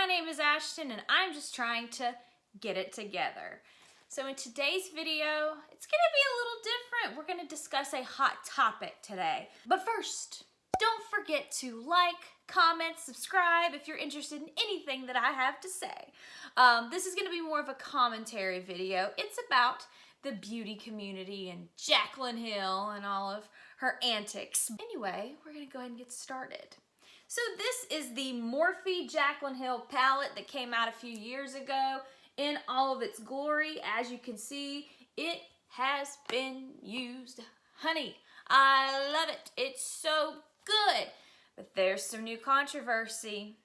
name is Ashton and I'm just trying to get it together. So in today's video, it's gonna be a little different. We're gonna discuss a hot topic today. But first, don't forget to like, comment, subscribe if you're interested in anything that I have to say. This is gonna be more of a commentary video. It's about the beauty community and Jaclyn Hill and all of her antics. Anyway, we're gonna go ahead and get started. So this is the Morphe Jaclyn Hill palette that came out a few years ago in all of its glory. As you can see, it has been used. Honey, I love it. It's so good. But there's some new controversy.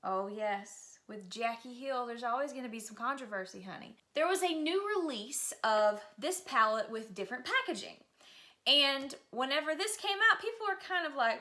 Oh yes, with Jackie Hill, there's always going to be some controversy, honey. There was a new release of this palette with different packaging. And whenever this came out, people were kind of like,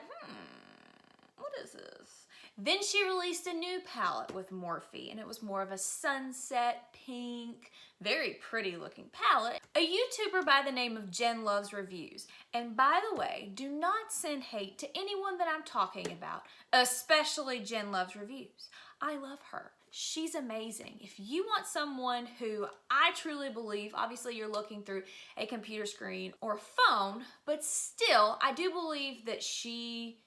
what is this? Then she released a new palette with Morphe, and it was more of a sunset pink, very pretty looking palette. A YouTuber by the name of Jen Loves Reviews. And by the way, do not send hate to anyone that I'm talking about, especially Jen Loves Reviews. I love her. She's amazing. If you want someone who I truly believe, obviously you're looking through a computer screen or phone, but still, I do believe that she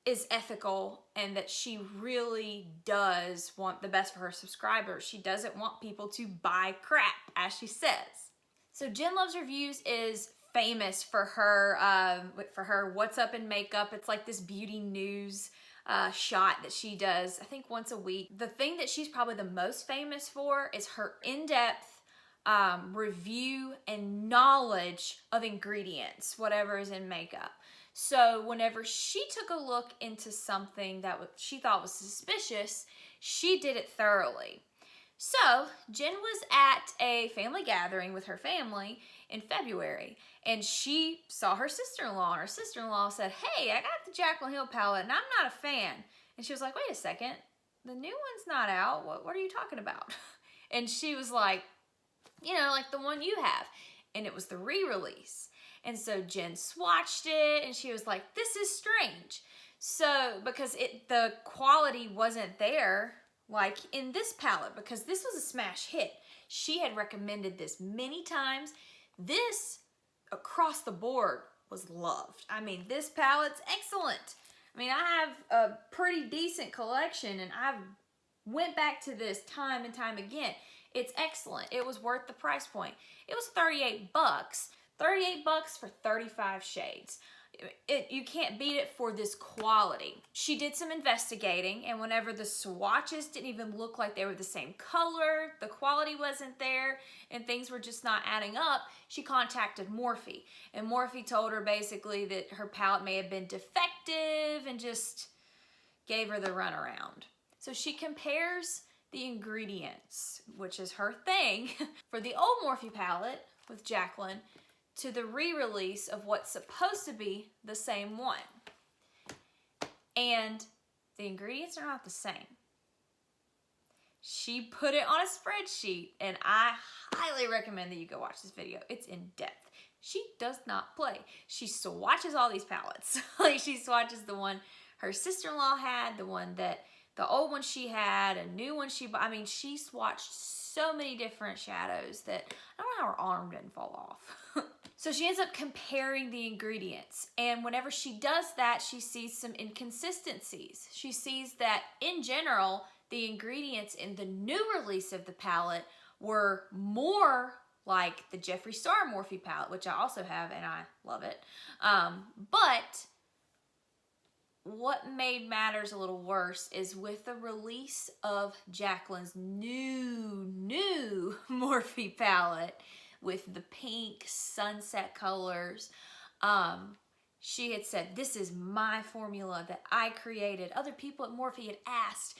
is ethical and that she really does want the best for her subscribers. She doesn't want people to buy crap, as she says. So Jen Loves Reviews is famous for her What's Up in Makeup. It's like this beauty news shot that she does, I think once a week. The thing that she's probably the most famous for is her in-depth review and knowledge of ingredients, whatever is in makeup. So whenever she took a look into something that she thought was suspicious, she did it thoroughly. So Jen was at a family gathering with her family in February, and she saw her sister-in-law, and her sister-in-law said, "Hey, I got the Jaclyn Hill palette, and I'm not a fan." And she was like, "Wait a second, the new one's not out. What are you talking about?" And she was like, "You know, like the one you have." And it was the re-release. And so Jen swatched it and she was like, "This is strange." So because the quality wasn't there like in this palette, because this was a smash hit. She had recommended this many times. This across the board was loved. I mean, this palette's excellent. I mean, I have a pretty decent collection and I've went back to this time and time again. It's excellent. It was worth the price point. It was 38 bucks. 38 bucks for 35 shades. You can't beat it for this quality. She did some investigating, and whenever the swatches didn't even look like they were the same color, the quality wasn't there, and things were just not adding up, she contacted Morphe. And Morphe told her basically that her palette may have been defective and just gave her the runaround. So she compares the ingredients, which is her thing, for the old Morphe palette with Jaclyn to the re-release of what's supposed to be the same one. And the ingredients are not the same. She put it on a spreadsheet, and I highly recommend that you go watch this video. It's in depth. She does not play. She swatches all these palettes. Like, she swatches the one her sister-in-law had, the one that the old one she had, a new one she bought. I mean, she swatched so many different shadows that I don't know how her arm didn't fall off. So she ends up comparing the ingredients. And whenever she does that, she sees some inconsistencies. She sees that in general, the ingredients in the new release of the palette were more like the Jeffree Star Morphe palette, which I also have and I love it. But what made matters a little worse is with the release of Jaclyn's new Morphe palette with the pink sunset colors, she had said, "This is my formula that I created." Other people at Morphe had asked.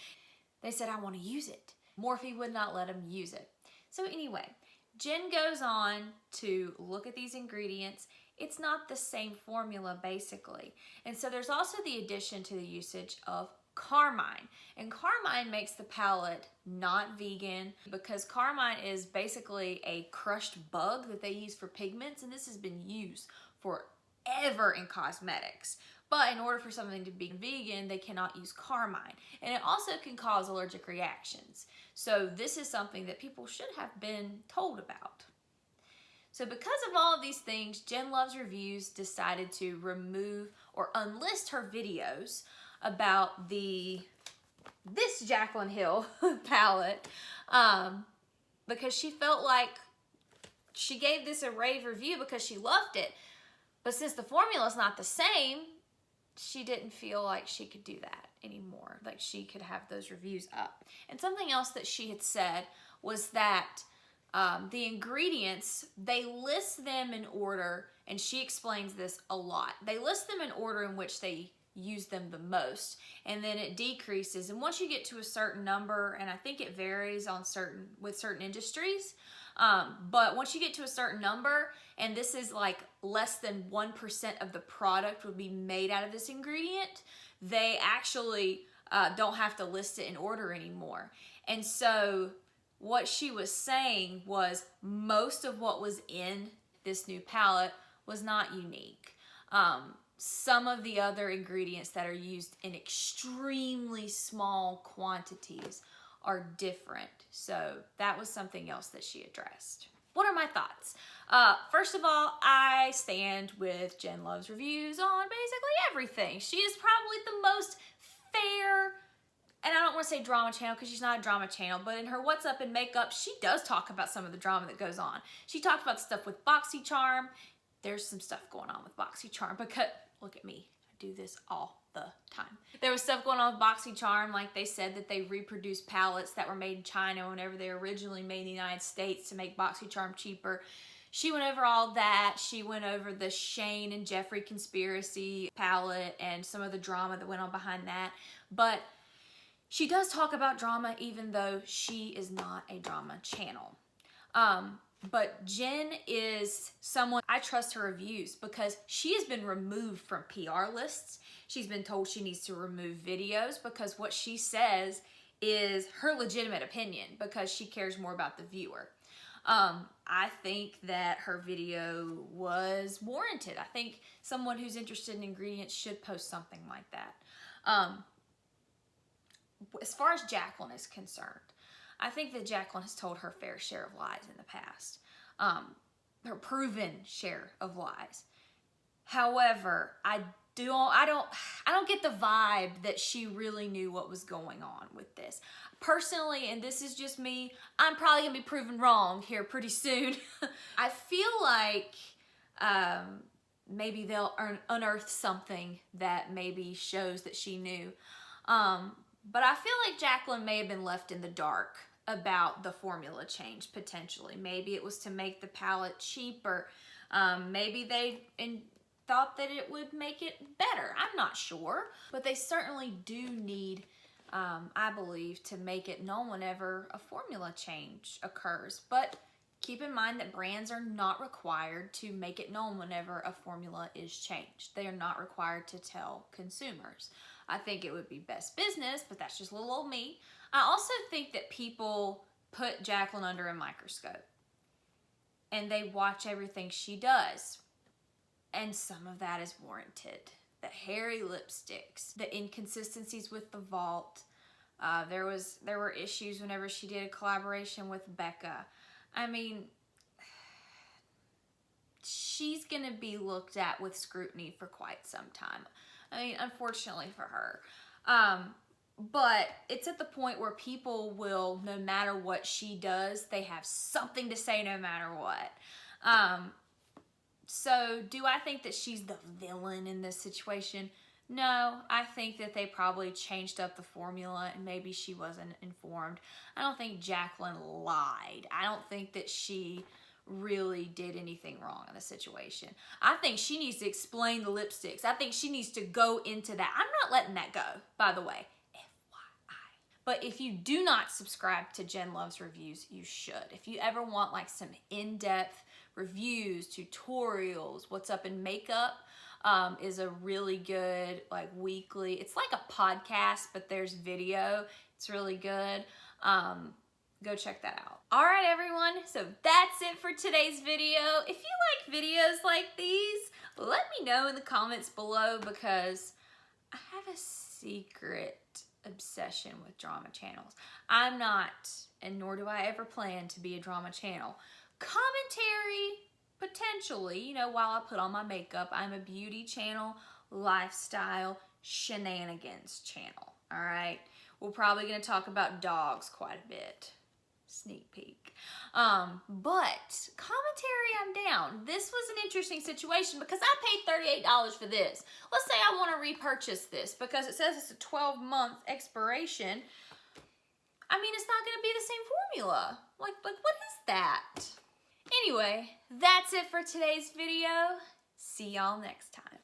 They said, "I want to use it." Morphe would not let them use it. So anyway, Jen goes on to look at these ingredients. It's not the same formula, basically. And so there's also the addition to the usage of carmine. And carmine makes the palette not vegan, because carmine is basically a crushed bug that they use for pigments, and this has been used forever in cosmetics. But in order for something to be vegan, they cannot use carmine. And it also can cause allergic reactions. So this is something that people should have been told about. So because of all of these things, Jen Loves Reviews decided to remove or unlist her videos about this Jaclyn Hill palette because she felt like she gave this a rave review because she loved it. But since the formula is not the same, she didn't feel like she could do that anymore. Like she could have those reviews up. And something else that she had said was that the ingredients, they list them in order, and she explains this a lot. They list them in order in which they use them the most, and then it decreases. And once you get to a certain number, and I think it varies on with certain industries, but once you get to a certain number, and this is like less than 1% of the product would be made out of this ingredient, they actually don't have to list it in order anymore. And so what she was saying was most of what was in this new palette was not unique. Some of the other ingredients that are used in extremely small quantities are different. So that was something else that she addressed. What are my thoughts? First of all, I stand with Jen Loves Reviews on basically everything. She is probably the most fair, and I don't want to say drama channel because she's not a drama channel, but in her What's Up in Makeup, she does talk about some of the drama that goes on. She talked about stuff with BoxyCharm. There's some stuff going on with BoxyCharm because, look at me, I do this all the time. There was stuff going on with BoxyCharm, like they said that they reproduced palettes that were made in China whenever they were originally made in the United States to make BoxyCharm cheaper. She went over all that. She went over the Shane and Jeffree conspiracy palette and some of the drama that went on behind that. But she does talk about drama even though she is not a drama channel. But Jen is someone, I trust her reviews because she has been removed from PR lists. She's been told she needs to remove videos because what she says is her legitimate opinion because she cares more about the viewer. I think that her video was warranted. I think someone who's interested in ingredients should post something like that. As far as Jaclyn is concerned, I think that Jaclyn has told her fair share of lies in the past. Her proven share of lies. However, I don't get the vibe that she really knew what was going on with this. Personally, and this is just me, I'm probably gonna be proven wrong here pretty soon. I feel like maybe they'll unearth something that maybe shows that she knew. But I feel like Jaclyn may have been left in the dark about the formula change, potentially. Maybe it was to make the palette cheaper. Maybe they thought that it would make it better. I'm not sure. But they certainly do need, I believe, to make it known whenever a formula change occurs. But keep in mind that brands are not required to make it known whenever a formula is changed. They are not required to tell consumers. I think it would be best business, but that's just little old me. I also think that people put Jaclyn under a microscope and they watch everything she does. And some of that is warranted. The hairy lipsticks, the inconsistencies with the vault. There were issues whenever she did a collaboration with Becca. I mean, she's gonna be looked at with scrutiny for quite some time. I mean, unfortunately for her. But it's at the point where people will, no matter what she does, they have something to say no matter what. So do I think that she's the villain in this situation? No, I think that they probably changed up the formula and maybe she wasn't informed. I don't think Jaclyn lied. I don't think that she really did anything wrong in the situation. I think she needs to explain the lipsticks. I think she needs to go into that. I'm not letting that go, by the way. FYI. But if you do not subscribe to Jen Loves Reviews, you should. If you ever want like some in-depth reviews, tutorials, What's Up in Makeup is a really good like weekly, it's like a podcast, but there's video. It's really good. Go check that out. All right, everyone. So that's it for today's video. If you like videos like these, Let me know in the comments below, because I have a secret obsession with drama channels. I'm not, and nor do I ever plan to be a drama channel. Commentary, potentially, you know, while I put on my makeup. I'm a beauty channel, lifestyle, shenanigans channel, all right? We're probably going to talk about dogs quite a bit. Sneak peek. But commentary, I'm down. This was an interesting situation because I paid $38 for this. Let's say I want to repurchase this because it says it's a 12-month expiration. I mean, it's not going to be the same formula. Like what is that? Anyway, that's it for today's video. See y'all next time.